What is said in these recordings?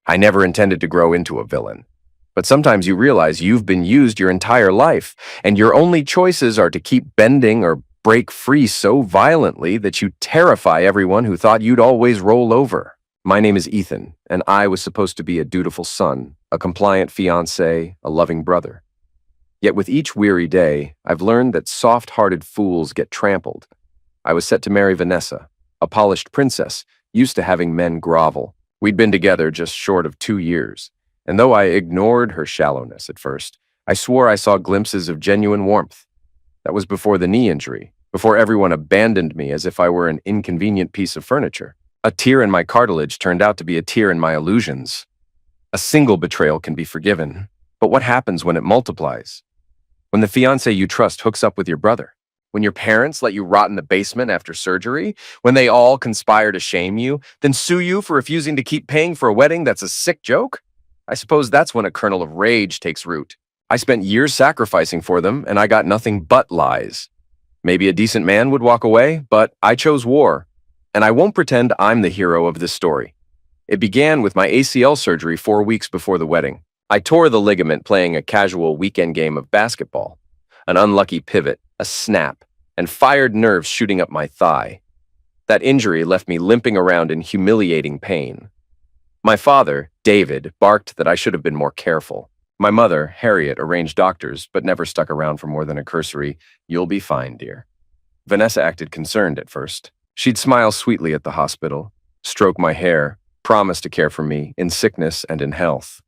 I never intended to grow into a villain. But sometimes you realize you've been used your entire life, and your only choices are to keep bending or break free so violently that you terrify everyone who thought you'd always roll over. My name is Ethan, and I was supposed to be a dutiful son, a compliant fiancé, a loving brother. Yet with each weary day, I've learned that soft-hearted fools get trampled. I was set to marry Vanessa, a polished princess, used to having men grovel. We'd been together just short of 2 years, and though I ignored her shallowness at first, I swore I saw glimpses of genuine warmth. That was before the knee injury, before everyone abandoned me as if I were an inconvenient piece of furniture. A tear in my cartilage turned out to be a tear in my illusions. A single betrayal can be forgiven, but what happens when it multiplies? When the fiancé you trust hooks up with your brother? When your parents let you rot in the basement after surgery? When they all conspire to shame you, then sue you for refusing to keep paying for a wedding that's a sick joke? I suppose that's when a kernel of rage takes root. I spent years sacrificing for them, and I got nothing but lies. Maybe a decent man would walk away, but I chose war. And I won't pretend I'm the hero of this story. It began with my ACL surgery 4 weeks before the wedding. I tore the ligament playing a casual weekend game of basketball. An unlucky pivot, a snap, and fired nerves shooting up my thigh. That injury left me limping around in humiliating pain. My father, David, barked that I should have been more careful. My mother, Harriet, arranged doctors, but never stuck around for more than a cursory, "You'll be fine, dear." Vanessa acted concerned at first. She'd smile sweetly at the hospital, stroke my hair, promise to care for me in sickness and in health.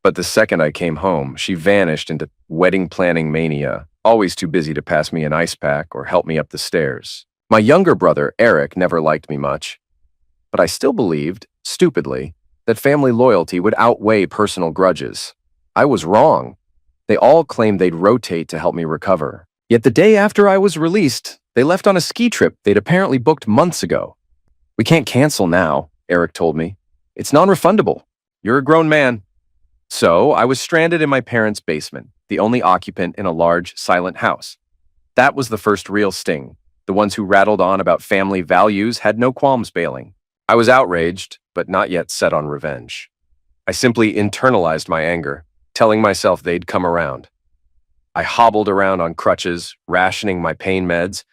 But the second I came home, she vanished into wedding planning mania, always too busy to pass me an ice pack or help me up the stairs. My younger brother, Eric, never liked me much. But I still believed, stupidly, that family loyalty would outweigh personal grudges. I was wrong. They all claimed they'd rotate to help me recover. Yet the day after I was released, they left on a ski trip they'd apparently booked months ago. "We can't cancel now," Eric told me. "It's non-refundable. You're a grown man." So I was stranded in my parents' basement, the only occupant in a large, silent house. That was the first real sting. The ones who rattled on about family values had no qualms bailing. I was outraged, but not yet set on revenge. I simply internalized my anger, telling myself they'd come around. I hobbled around on crutches, rationing my pain meds,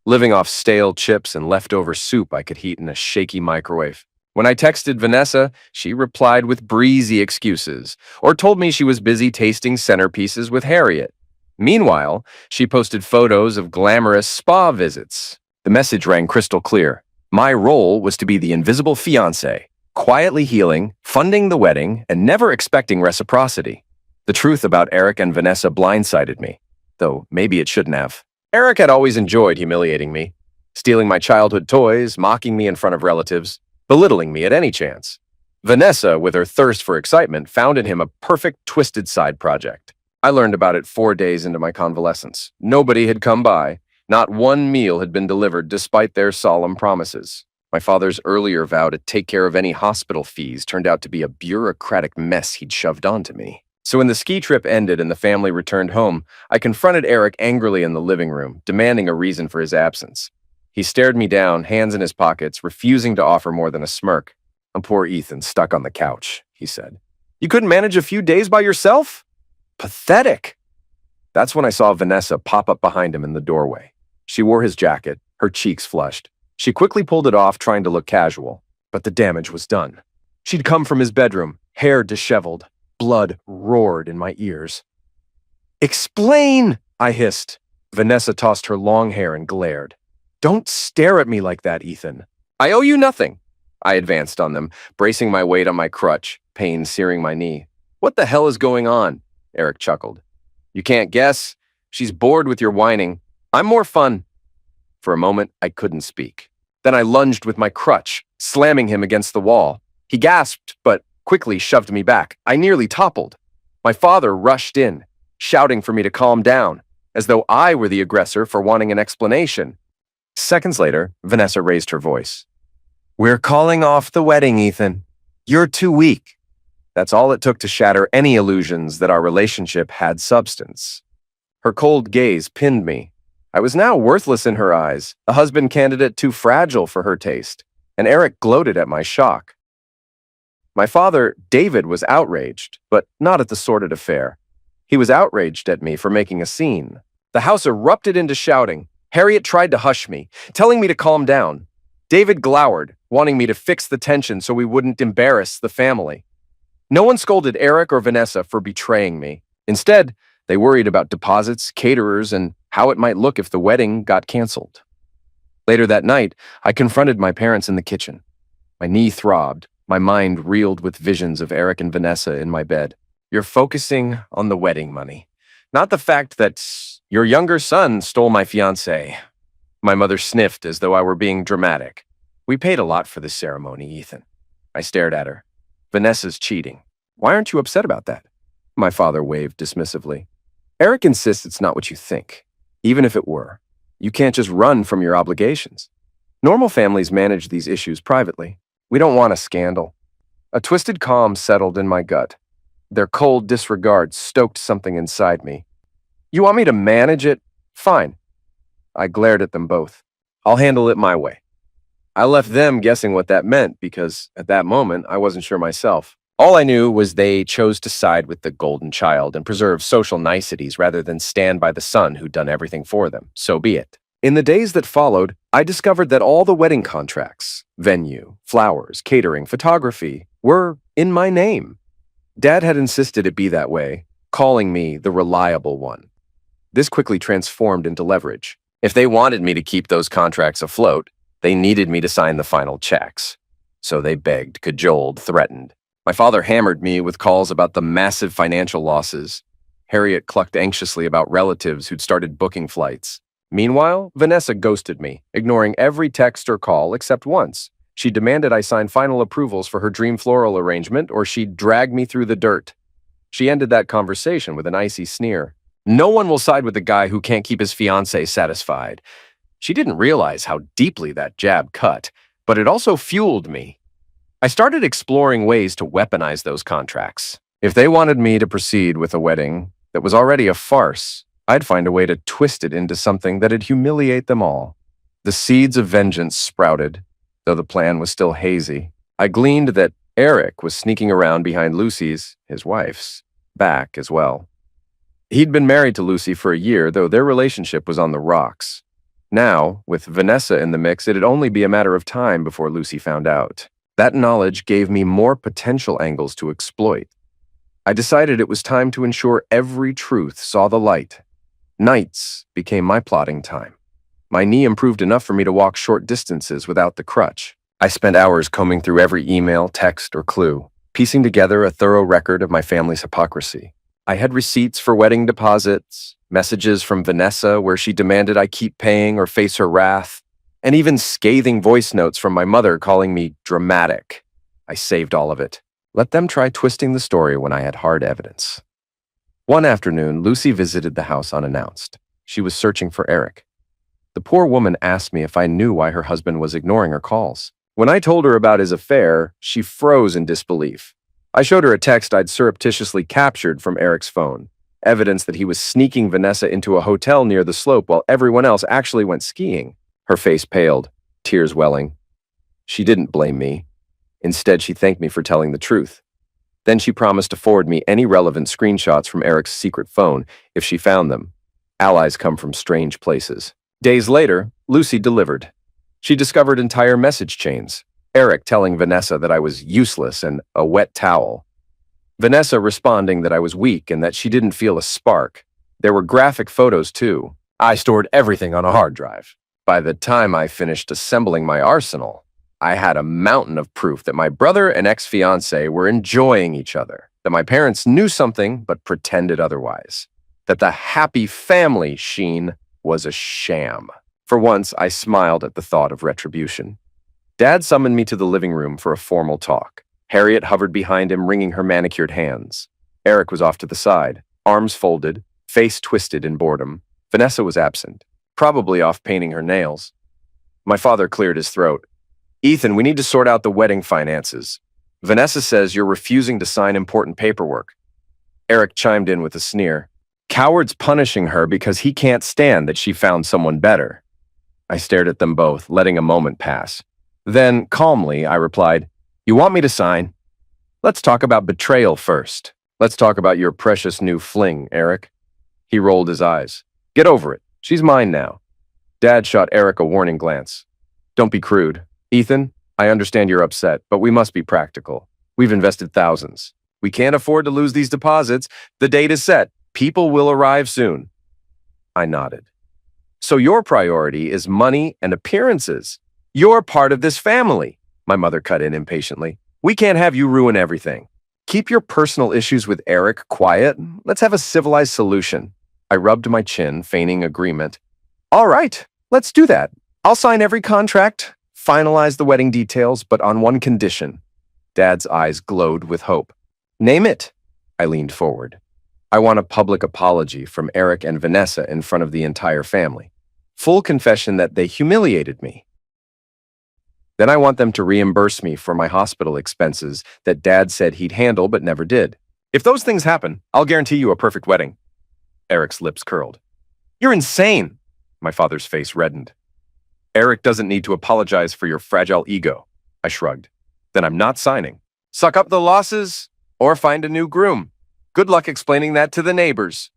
living off stale chips and leftover soup I could heat in a shaky microwave. When I texted Vanessa, she replied with breezy excuses, or told me she was busy tasting centerpieces with Harriet. Meanwhile, she posted photos of glamorous spa visits. The message rang crystal clear. My role was to be the invisible fiancé, quietly healing, funding the wedding, and never expecting reciprocity. The truth about Eric and Vanessa blindsided me, though maybe it shouldn't have. Eric had always enjoyed humiliating me, stealing my childhood toys, mocking me in front of relatives, belittling me at any chance. Vanessa, with her thirst for excitement, found in him a perfect twisted side project. I learned about it 4 days into my convalescence. Nobody had come by. Not one meal had been delivered despite their solemn promises. My father's earlier vow to take care of any hospital fees turned out to be a bureaucratic mess he'd shoved onto me. So when the ski trip ended and the family returned home, I confronted Eric angrily in the living room, demanding a reason for his absence. He stared me down, hands in his pockets, refusing to offer more than a smirk. "Poor Ethan stuck on the couch," he said. "You couldn't manage a few days by yourself? Pathetic." That's when I saw Vanessa pop up behind him in the doorway. She wore his jacket, her cheeks flushed. She quickly pulled it off, trying to look casual, but the damage was done. She'd come from his bedroom, hair disheveled. Blood roared in my ears. "Explain!" I hissed. Vanessa tossed her long hair and glared. "Don't stare at me like that, Ethan. I owe you nothing." I advanced on them, bracing my weight on my crutch, pain searing my knee. "What the hell is going on?" Eric chuckled. "You can't guess. She's bored with your whining. I'm more fun." For a moment, I couldn't speak. Then I lunged with my crutch, slamming him against the wall. He gasped, but quickly shoved me back. I nearly toppled. My father rushed in, shouting for me to calm down, as though I were the aggressor for wanting an explanation. Seconds later, Vanessa raised her voice. "We're calling off the wedding, Ethan. You're too weak." That's all it took to shatter any illusions that our relationship had substance. Her cold gaze pinned me. I was now worthless in her eyes, a husband candidate too fragile for her taste, and Eric gloated at my shock. My father, David, was outraged, but not at the sordid affair. He was outraged at me for making a scene. The house erupted into shouting. Harriet tried to hush me, telling me to calm down. David glowered, wanting me to fix the tension so we wouldn't embarrass the family. No one scolded Eric or Vanessa for betraying me. Instead, they worried about deposits, caterers, and how it might look if the wedding got canceled. Later that night, I confronted my parents in the kitchen. My knee throbbed. My mind reeled with visions of Eric and Vanessa in my bed. You're focusing on the wedding money, not the fact that your younger son stole my fiancée. My mother sniffed as though I were being dramatic. We paid a lot for this ceremony, Ethan. I stared at her. Vanessa's cheating. Why aren't you upset about that? My father waved dismissively. Eric insists it's not what you think. Even if it were, you can't just run from your obligations. Normal families manage these issues privately. We don't want a scandal. A twisted calm settled in my gut. Their cold disregard stoked something inside me. You want me to manage it? Fine. I glared at them both. I'll handle it my way. I left them guessing what that meant because, at that moment, I wasn't sure myself. All I knew was they chose to side with the golden child and preserve social niceties rather than stand by the son who'd done everything for them. So be it. In the days that followed, I discovered that all the wedding contracts, venue, flowers, catering, photography, were in my name. Dad had insisted it be that way, calling me the reliable one. This quickly transformed into leverage. If they wanted me to keep those contracts afloat, they needed me to sign the final checks. So they begged, cajoled, threatened. My father hammered me with calls about the massive financial losses. Harriet clucked anxiously about relatives who'd started booking flights. Meanwhile, Vanessa ghosted me, ignoring every text or call except once. She demanded I sign final approvals for her dream floral arrangement or she'd drag me through the dirt. She ended that conversation with an icy sneer. No one will side with the guy who can't keep his fiancée satisfied. She didn't realize how deeply that jab cut, but it also fueled me. I started exploring ways to weaponize those contracts. If they wanted me to proceed with a wedding that was already a farce, I'd find a way to twist it into something that'd humiliate them all. The seeds of vengeance sprouted, though the plan was still hazy. I gleaned that Eric was sneaking around behind Lucy's, his wife's, back as well. He'd been married to Lucy for a year, though their relationship was on the rocks. Now, with Vanessa in the mix, it'd only be a matter of time before Lucy found out. That knowledge gave me more potential angles to exploit. I decided it was time to ensure every truth saw the light. Nights became my plotting time. My knee improved enough for me to walk short distances without the crutch. I spent hours combing through every email, text, or clue, piecing together a thorough record of my family's hypocrisy. I had receipts for wedding deposits, messages from Vanessa where she demanded I keep paying or face her wrath, and even scathing voice notes from my mother calling me dramatic. I saved all of it. Let them try twisting the story when I had hard evidence. One afternoon, Lucy visited the house unannounced. She was searching for Eric. The poor woman asked me if I knew why her husband was ignoring her calls. When I told her about his affair, she froze in disbelief. I showed her a text I'd surreptitiously captured from Eric's phone, evidence that he was sneaking Vanessa into a hotel near the slope while everyone else actually went skiing. Her face paled, tears welling. She didn't blame me. Instead, she thanked me for telling the truth. Then she promised to forward me any relevant screenshots from Eric's secret phone if she found them. Allies come from strange places. Days later, Lucy delivered. She discovered entire message chains. Eric telling Vanessa that I was useless and a wet towel. Vanessa responding that I was weak and that she didn't feel a spark. There were graphic photos too. I stored everything on a hard drive. By the time I finished assembling my arsenal, I had a mountain of proof that my brother and ex-fiancé were enjoying each other, that my parents knew something but pretended otherwise, that the happy family sheen was a sham. For once, I smiled at the thought of retribution. Dad summoned me to the living room for a formal talk. Harriet hovered behind him, wringing her manicured hands. Eric was off to the side, arms folded, face twisted in boredom. Vanessa was absent, probably off painting her nails. My father cleared his throat. Ethan, we need to sort out the wedding finances. Vanessa says you're refusing to sign important paperwork. Eric chimed in with a sneer. Coward's punishing her because he can't stand that she found someone better. I stared at them both, letting a moment pass. Then, calmly, I replied, You want me to sign? Let's talk about betrayal first. Let's talk about your precious new fling, Eric. He rolled his eyes. Get over it. She's mine now. Dad shot Eric a warning glance. Don't be crude. Ethan, I understand you're upset, but we must be practical. We've invested thousands. We can't afford to lose these deposits. The date is set. People will arrive soon. I nodded. So your priority is money and appearances. You're part of this family, my mother cut in impatiently. We can't have you ruin everything. Keep your personal issues with Eric quiet. Let's have a civilized solution. I rubbed my chin, feigning agreement. All right, let's do that. I'll sign every contract, finalize the wedding details, but on one condition. Dad's eyes glowed with hope. Name it. I leaned forward. I want a public apology from Eric and Vanessa in front of the entire family. Full confession that they humiliated me. Then I want them to reimburse me for my hospital expenses that Dad said he'd handle but never did. If those things happen, I'll guarantee you a perfect wedding. Eric's lips curled. You're insane. My father's face reddened. Eric doesn't need to apologize for your fragile ego. I shrugged. Then I'm not signing. Suck up the losses or find a new groom. Good luck explaining that to the neighbors.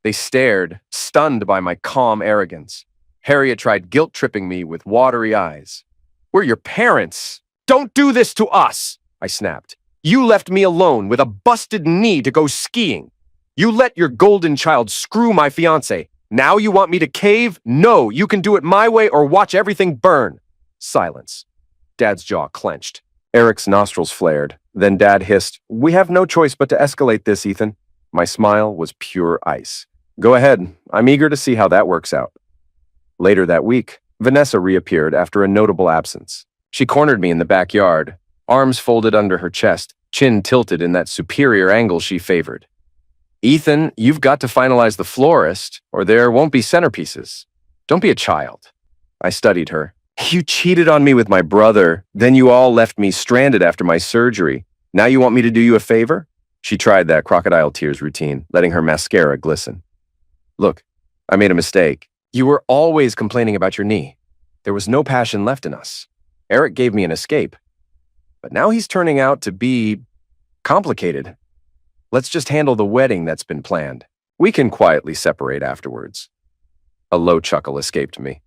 They stared, stunned by my calm arrogance. Harriet tried guilt-tripping me with watery eyes. We're your parents. Don't do this to us, I snapped. You left me alone with a busted knee to go skiing. You let your golden child screw my fiancé. Now you want me to cave? No, you can do it my way or watch everything burn. Silence. Dad's jaw clenched. Eric's nostrils flared. Then Dad hissed, We have no choice but to escalate this, Ethan. My smile was pure ice. Go ahead. I'm eager to see how that works out. Later that week, Vanessa reappeared after a notable absence. She cornered me in the backyard, arms folded under her chest, chin tilted in that superior angle she favored. Ethan, you've got to finalize the florist, or there won't be centerpieces. Don't be a child. I studied her. You cheated on me with my brother, then you all left me stranded after my surgery. Now you want me to do you a favor? She tried that crocodile tears routine, letting her mascara glisten. Look, I made a mistake. You were always complaining about your knee. There was no passion left in us. Eric gave me an escape. But now he's turning out to be complicated. Let's just handle the wedding that's been planned. We can quietly separate afterwards. A low chuckle escaped me.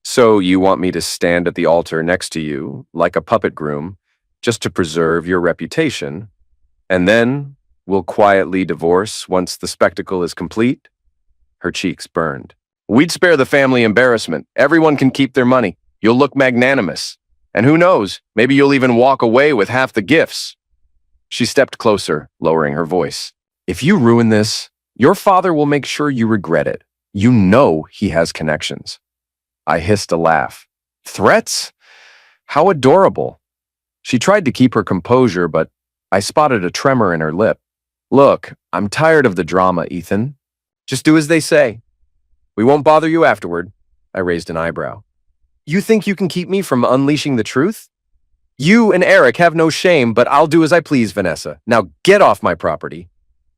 So you want me to stand at the altar next to you, like a puppet groom, just to preserve your reputation, and then we'll quietly divorce once the spectacle is complete? Her cheeks burned. We'd spare the family embarrassment. Everyone can keep their money. You'll look magnanimous. And who knows, maybe you'll even walk away with half the gifts. She stepped closer, lowering her voice. If you ruin this, your father will make sure you regret it. You know he has connections. I hissed a laugh. Threats? How adorable. She tried to keep her composure, but I spotted a tremor in her lip. Look, I'm tired of the drama, Ethan. Just do as they say. We won't bother you afterward. I raised an eyebrow. You think you can keep me from unleashing the truth? You and Eric have no shame, but I'll do as I please, Vanessa. Now get off my property.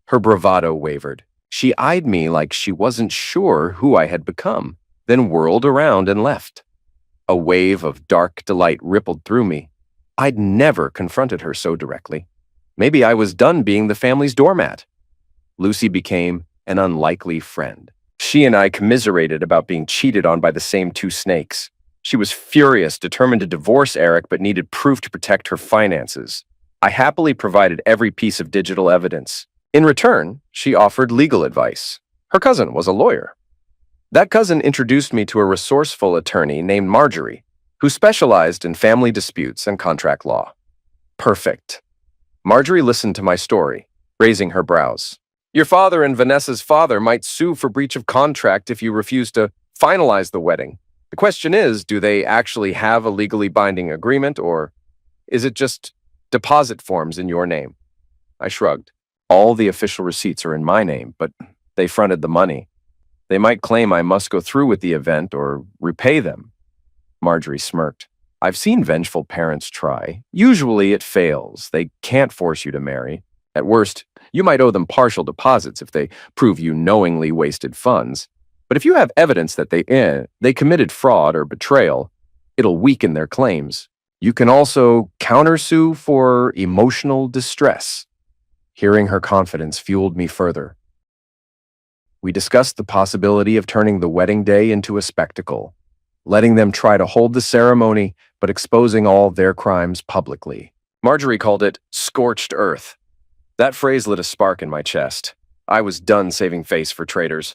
Her bravado wavered. She eyed me like she wasn't sure who I had become, then whirled around and left. A wave of dark delight rippled through me. I'd never confronted her so directly. Maybe I was done being the family's doormat. Lucy became an unlikely friend. She and I commiserated about being cheated on by the same two snakes. She was furious, determined to divorce Eric, but needed proof to protect her finances. I happily provided every piece of digital evidence. In return, she offered legal advice. Her cousin was a lawyer. That cousin introduced me to a resourceful attorney named Marjorie, who specialized in family disputes and contract law. Perfect. Marjorie listened to my story, raising her brows. Your father and Vanessa's father might sue for breach of contract if you refuse to finalize the wedding. The question is, do they actually have a legally binding agreement, or is it just deposit forms in your name? I shrugged. All the official receipts are in my name, but they fronted the money. They might claim I must go through with the event or repay them. Marjorie smirked. I've seen vengeful parents try. Usually it fails. They can't force you to marry. At worst, you might owe them partial deposits if they prove you knowingly wasted funds. But if you have evidence that they committed fraud or betrayal, it'll weaken their claims. You can also countersue for emotional distress. Hearing her confidence fueled me further. We discussed the possibility of turning the wedding day into a spectacle, letting them try to hold the ceremony, but exposing all their crimes publicly. Marjorie called it scorched earth. That phrase lit a spark in my chest. I was done saving face for traitors.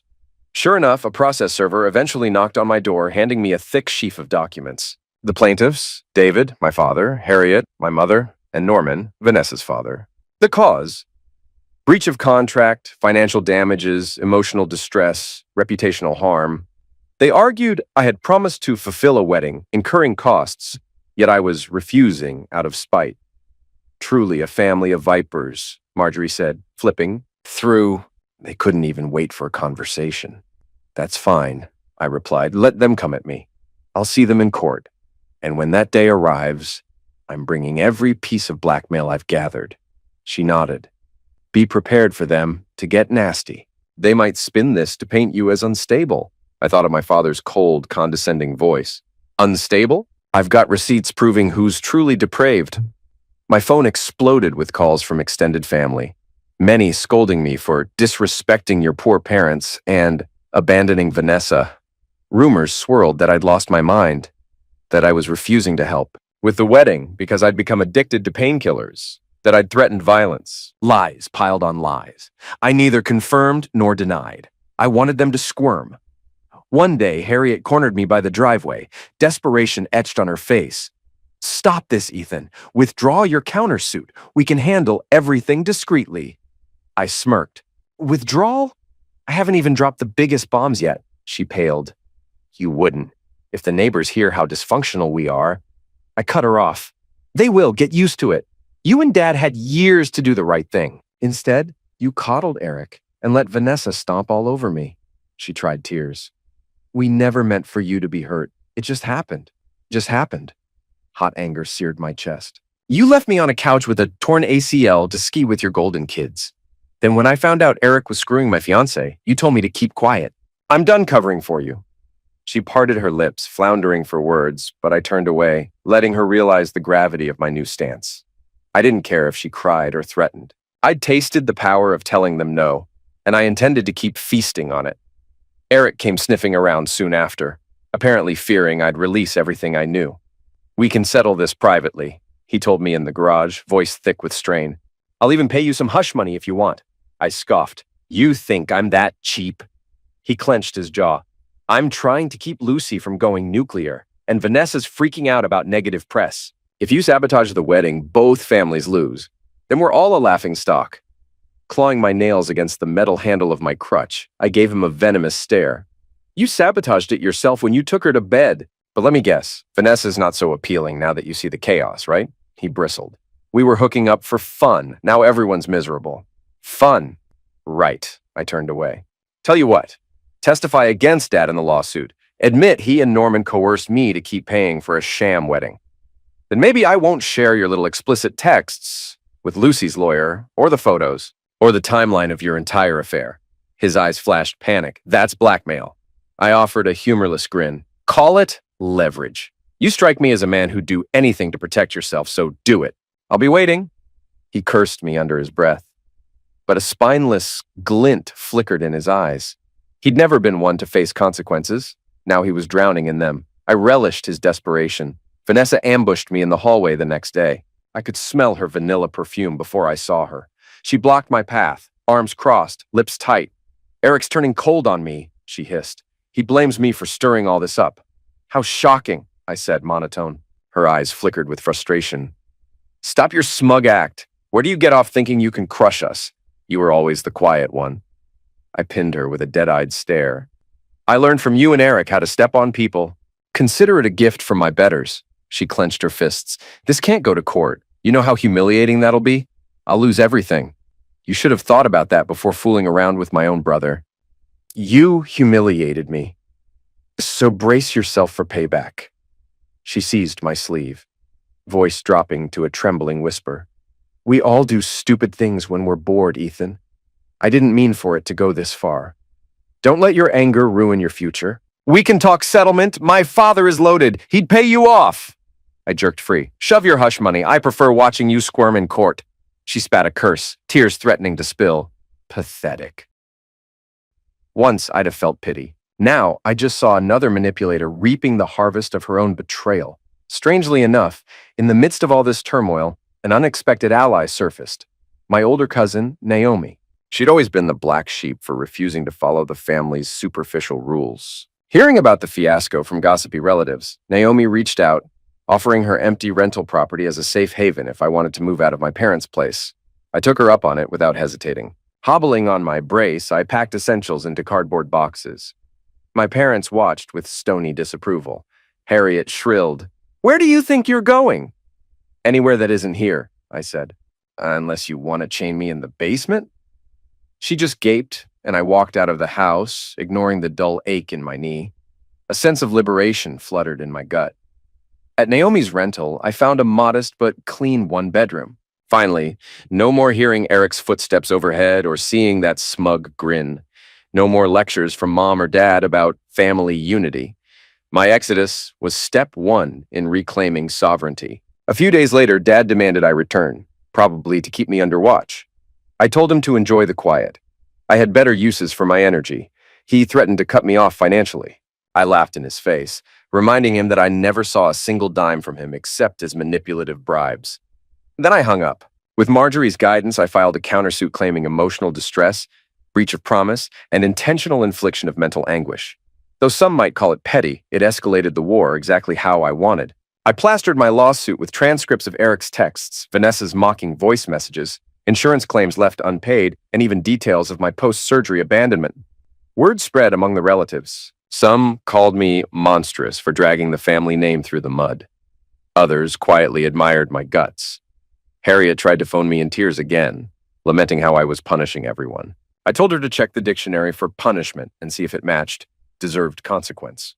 Sure enough, a process server eventually knocked on my door, handing me a thick sheaf of documents. The plaintiffs, David, my father, Harriet, my mother, and Norman, Vanessa's father. The cause: breach of contract, financial damages, emotional distress, reputational harm. They argued I had promised to fulfill a wedding, incurring costs, yet I was refusing out of spite. Truly a family of vipers, Marjorie said, flipping through. They couldn't even wait for a conversation. That's fine, I replied. Let them come at me. I'll see them in court. And when that day arrives, I'm bringing every piece of blackmail I've gathered. She nodded. Be prepared for them to get nasty. They might spin this to paint you as unstable. I thought of my father's cold, condescending voice. Unstable? I've got receipts proving who's truly depraved. My phone exploded with calls from extended family, many scolding me for disrespecting your poor parents and abandoning Vanessa. Rumors swirled that I'd lost my mind, that I was refusing to help with the wedding because I'd become addicted to painkillers, that I'd threatened violence. Lies piled on lies. I neither confirmed nor denied. I wanted them to squirm. One day, Harriet cornered me by the driveway, desperation etched on her face. Stop this, Ethan. Withdraw your countersuit. We can handle everything discreetly. I smirked. Withdrawal? I haven't even dropped the biggest bombs yet. She paled. You wouldn't. If the neighbors hear how dysfunctional we are. I cut her off. They will get used to it. You and Dad had years to do the right thing. Instead, you coddled Eric and let Vanessa stomp all over me. She tried tears. We never meant for you to be hurt. It just happened. Just happened. Hot anger seared my chest. You left me on a couch with a torn ACL to ski with your golden kids. Then when I found out Eric was screwing my fiancé, you told me to keep quiet. I'm done covering for you. She parted her lips, floundering for words, but I turned away, letting her realize the gravity of my new stance. I didn't care if she cried or threatened. I'd tasted the power of telling them no, and I intended to keep feasting on it. Eric came sniffing around soon after, apparently fearing I'd release everything I knew. We can settle this privately, he told me in the garage, voice thick with strain. I'll even pay you some hush money if you want. I scoffed. You think I'm that cheap? He clenched his jaw. I'm trying to keep Lucy from going nuclear, and Vanessa's freaking out about negative press. If you sabotage the wedding, both families lose. Then we're all a laughingstock. Clawing my nails against the metal handle of my crutch, I gave him a venomous stare. You sabotaged it yourself when you took her to bed. But let me guess, Vanessa's not so appealing now that you see the chaos, right? He bristled. We were hooking up for fun. Now everyone's miserable. Fun. Right. I turned away. Tell you what. Testify against Dad in the lawsuit. Admit he and Norman coerced me to keep paying for a sham wedding. Then maybe I won't share your little explicit texts with Lucy's lawyer, or the photos, or the timeline of your entire affair. His eyes flashed panic. That's blackmail. I offered a humorless grin. Call it leverage. You strike me as a man who'd do anything to protect yourself, so do it. I'll be waiting. He cursed me under his breath. But a spineless glint flickered in his eyes. He'd never been one to face consequences. Now he was drowning in them. I relished his desperation. Vanessa ambushed me in the hallway the next day. I could smell her vanilla perfume before I saw her. She blocked my path, arms crossed, lips tight. Eric's turning cold on me, she hissed. He blames me for stirring all this up. How shocking, I said, monotone. Her eyes flickered with frustration. Stop your smug act. Where do you get off thinking you can crush us? You were always the quiet one. I pinned her with a dead-eyed stare. I learned from you and Eric how to step on people. Consider it a gift from my betters. She clenched her fists. This can't go to court. You know how humiliating that'll be? I'll lose everything. You should have thought about that before fooling around with my own brother. You humiliated me. So brace yourself for payback. She seized my sleeve, voice dropping to a trembling whisper. We all do stupid things when we're bored, Ethan. I didn't mean for it to go this far. Don't let your anger ruin your future. We can talk settlement. My father is loaded. He'd pay you off. I jerked free. Shove your hush money. I prefer watching you squirm in court. She spat a curse, tears threatening to spill. Pathetic. Once I'd have felt pity. Now I just saw another manipulator reaping the harvest of her own betrayal. Strangely enough, in the midst of all this turmoil, an unexpected ally surfaced. My older cousin, Naomi. She'd always been the black sheep for refusing to follow the family's superficial rules. Hearing about the fiasco from gossipy relatives, Naomi reached out, offering her empty rental property as a safe haven if I wanted to move out of my parents' place. I took her up on it without hesitating. Hobbling on my brace, I packed essentials into cardboard boxes. My parents watched with stony disapproval. Harriet shrilled, "Where do you think you're going?" "Anywhere that isn't here," I said. "Unless you want to chain me in the basement?" She just gaped, and I walked out of the house, ignoring the dull ache in my knee. A sense of liberation fluttered in my gut. At Naomi's rental, I found a modest but clean one-bedroom. Finally, no more hearing Eric's footsteps overhead or seeing that smug grin. No more lectures from mom or dad about family unity. My exodus was step one in reclaiming sovereignty. A few days later, Dad demanded I return, probably to keep me under watch. I told him to enjoy the quiet. I had better uses for my energy. He threatened to cut me off financially. I laughed in his face, reminding him that I never saw a single dime from him except as manipulative bribes. Then I hung up. With Marjorie's guidance, I filed a countersuit claiming emotional distress, breach of promise, and intentional infliction of mental anguish. Though some might call it petty, it escalated the war exactly how I wanted. I plastered my lawsuit with transcripts of Eric's texts, Vanessa's mocking voice messages, insurance claims left unpaid, and even details of my post-surgery abandonment. Word spread among the relatives. Some called me monstrous for dragging the family name through the mud. Others quietly admired my guts. Harriet tried to phone me in tears again, lamenting how I was punishing everyone. I told her to check the dictionary for punishment and see if it matched deserved consequence.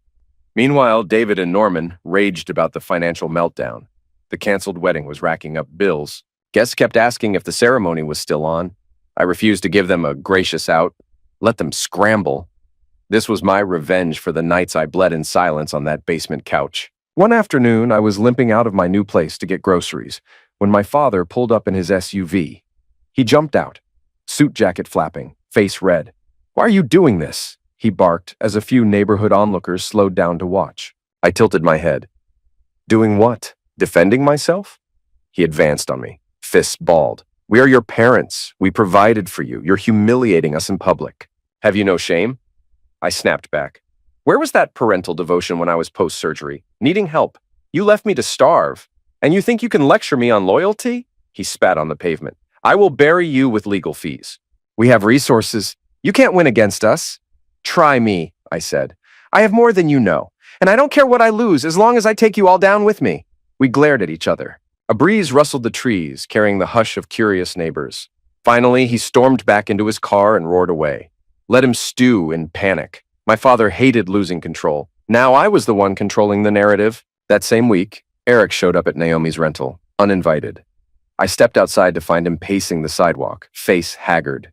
Meanwhile, David and Norman raged about the financial meltdown. The canceled wedding was racking up bills. Guests kept asking if the ceremony was still on. I refused to give them a gracious out, let them scramble. This was my revenge for the nights I bled in silence on that basement couch. One afternoon, I was limping out of my new place to get groceries when my father pulled up in his SUV. He jumped out, suit jacket flapping, face red. "Why are you doing this?" he barked as a few neighborhood onlookers slowed down to watch. I tilted my head. "Doing what? Defending myself?" He advanced on me, fists balled. "We are your parents. We provided for you. You're humiliating us in public. Have you no shame?" I snapped back. "Where was that parental devotion when I was post-surgery, needing help? You left me to starve. And you think you can lecture me on loyalty?" He spat on the pavement. "I will bury you with legal fees. We have resources. You can't win against us." "Try me," I said. "I have more than you know, and I don't care what I lose as long as I take you all down with me." We glared at each other. A breeze rustled the trees, carrying the hush of curious neighbors. Finally, he stormed back into his car and roared away. Let him stew in panic. My father hated losing control. Now I was the one controlling the narrative. That same week, Eric showed up at Naomi's rental, uninvited. I stepped outside to find him pacing the sidewalk, face haggard.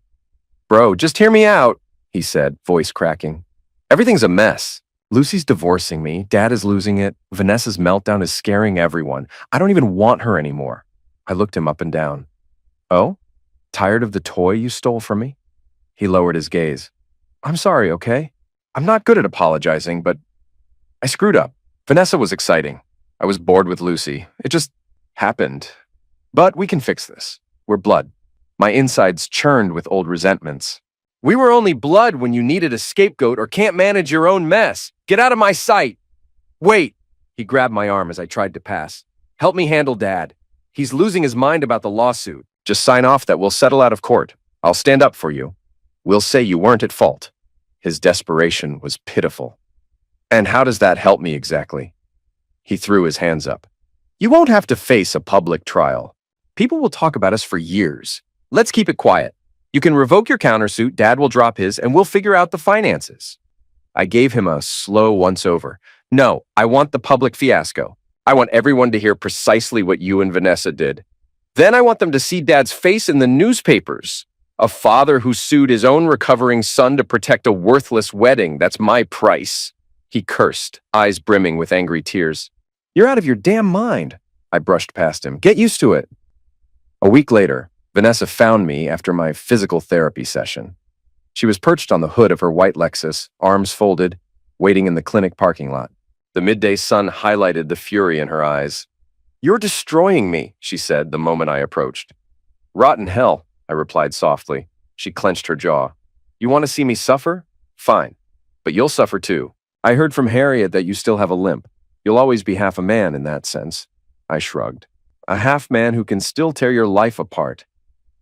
"Bro, just hear me out," he said, voice cracking. "Everything's a mess. Lucy's divorcing me, Dad is losing it, Vanessa's meltdown is scaring everyone. I don't even want her anymore." I looked him up and down. "Oh? Tired of the toy you stole from me?" He lowered his gaze. "I'm sorry, okay? I'm not good at apologizing, but I screwed up. Vanessa was exciting. I was bored with Lucy. It just happened. But we can fix this. We're blood." My insides churned with old resentments. "We were only blood when you needed a scapegoat or can't manage your own mess. Get out of my sight." "Wait." He grabbed my arm as I tried to pass. "Help me handle Dad. He's losing his mind about the lawsuit. Just sign off that we'll settle out of court. I'll stand up for you. We'll say you weren't at fault." His desperation was pitiful. "And how does that help me exactly?" He threw his hands up. "You won't have to face a public trial. People will talk about us for years. Let's keep it quiet. You can revoke your countersuit, Dad will drop his, and we'll figure out the finances." I gave him a slow once-over. "No, I want the public fiasco. I want everyone to hear precisely what you and Vanessa did. Then I want them to see Dad's face in the newspapers. A father who sued his own recovering son to protect a worthless wedding. That's my price." He cursed, eyes brimming with angry tears. You're out of your damn mind. I brushed past him. Get used to it. A week later, Vanessa found me after my physical therapy session. She was perched on the hood of her white Lexus, arms folded, waiting in the clinic parking lot. The midday sun highlighted the fury in her eyes. "You're destroying me," she said the moment I approached. "Rotten hell," I replied softly. She clenched her jaw. "You want to see me suffer? Fine. But you'll suffer too. I heard from Harriet that you still have a limp. You'll always be half a man in that sense." I shrugged. "A half man who can still tear your life apart."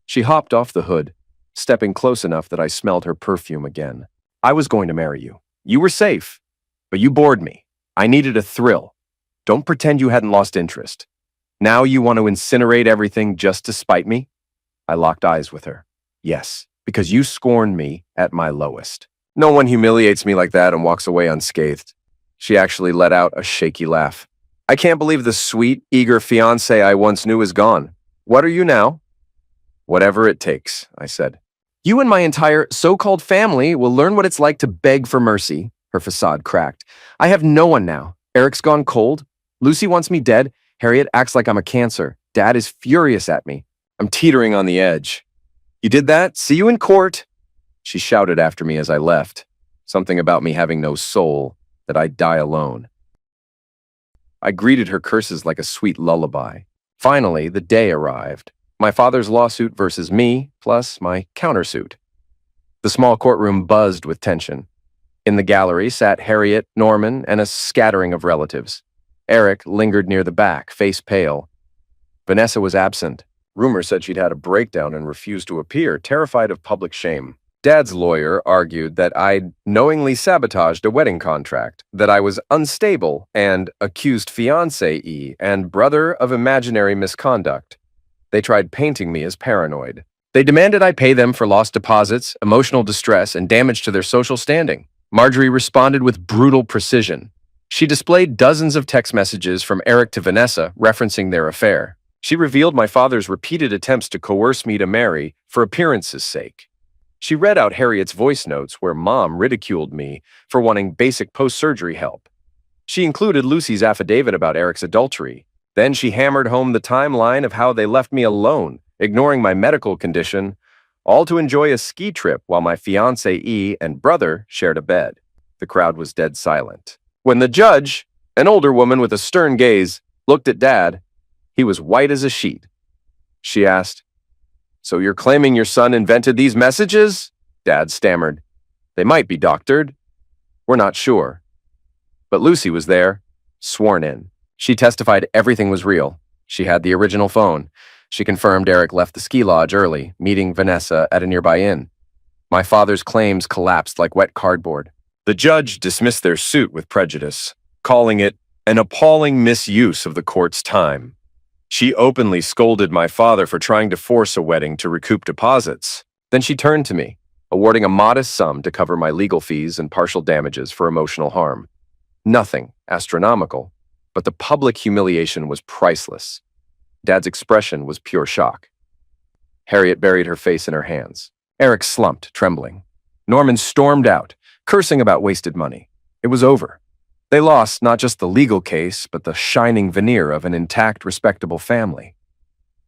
She hopped off the hood, stepping close enough that I smelled her perfume again. "I was going to marry you. You were safe, but you bored me. I needed a thrill. Don't pretend you hadn't lost interest. Now you want to incinerate everything just to spite me?" I locked eyes with her. "Yes, because you scorned me at my lowest." "No one humiliates me like that and walks away unscathed." She actually let out a shaky laugh. "I can't believe the sweet, eager fiancé I once knew is gone. What are you now?" "Whatever it takes," I said. "You and my entire so-called family will learn what it's like to beg for mercy." Her facade cracked. "I have no one now. Eric's gone cold. Lucy wants me dead. Harriet acts like I'm a cancer. Dad is furious at me. I'm teetering on the edge." "You did that? See you in court." She shouted after me as I left. Something about me having no soul, that I'd die alone. I greeted her curses like a sweet lullaby. Finally, the day arrived. My father's lawsuit versus me, plus my countersuit. The small courtroom buzzed with tension. In the gallery sat Harriet, Norman, and a scattering of relatives. Eric lingered near the back, face pale. Vanessa was absent. Rumor said she'd had a breakdown and refused to appear, terrified of public shame. Dad's lawyer argued that I'd knowingly sabotaged a wedding contract, that I was unstable and accused fiancé and brother of imaginary misconduct. They tried painting me as paranoid. They demanded I pay them for lost deposits, emotional distress, and damage to their social standing. Marjorie responded with brutal precision. She displayed dozens of text messages from Eric to Vanessa referencing their affair. She revealed my father's repeated attempts to coerce me to marry for appearance's sake. She read out Harriet's voice notes where Mom ridiculed me for wanting basic post-surgery help. She included Lucy's affidavit about Eric's adultery. Then she hammered home the timeline of how they left me alone, ignoring my medical condition, all to enjoy a ski trip while my fiancé and brother shared a bed. The crowd was dead silent. When the judge, an older woman with a stern gaze, looked at Dad, he was white as a sheet. She asked, "So you're claiming your son invented these messages?" Dad stammered. "They might be doctored. We're not sure." But Lucy was there, sworn in. She testified everything was real. She had the original phone. She confirmed Eric left the ski lodge early, meeting Vanessa at a nearby inn. My father's claims collapsed like wet cardboard. The judge dismissed their suit with prejudice, calling it an appalling misuse of the court's time. She openly scolded my father for trying to force a wedding to recoup deposits. Then she turned to me, awarding a modest sum to cover my legal fees and partial damages for emotional harm. Nothing astronomical, but the public humiliation was priceless. Dad's expression was pure shock. Harriet buried her face in her hands. Eric slumped, trembling. Norman stormed out, cursing about wasted money. It was over. They lost not just the legal case, but the shining veneer of an intact, respectable family.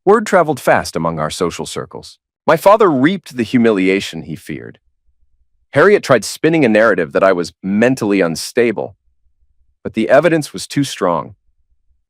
Word traveled fast among our social circles. My father reaped the humiliation he feared. Harriet tried spinning a narrative that I was mentally unstable, but the evidence was too strong.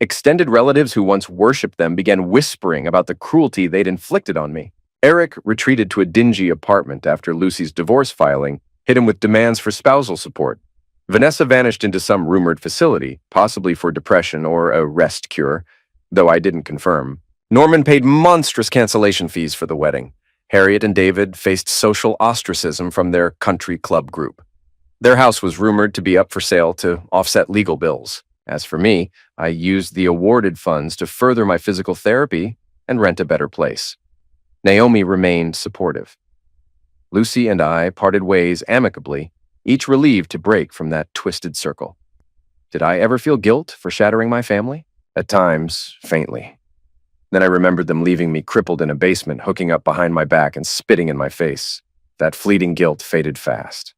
Extended relatives who once worshipped them began whispering about the cruelty they'd inflicted on me. Eric retreated to a dingy apartment after Lucy's divorce filing hit him with demands for spousal support. Vanessa vanished into some rumored facility, possibly for depression or a rest cure, though I didn't confirm. Norman paid monstrous cancellation fees for the wedding. Harriet and David faced social ostracism from their country club group. Their house was rumored to be up for sale to offset legal bills. As for me, I used the awarded funds to further my physical therapy and rent a better place. Naomi remained supportive. Lucy and I parted ways amicably, each relieved to break from that twisted circle. Did I ever feel guilt for shattering my family? At times, faintly. Then I remembered them leaving me crippled in a basement, hooking up behind my back and spitting in my face. That fleeting guilt faded fast.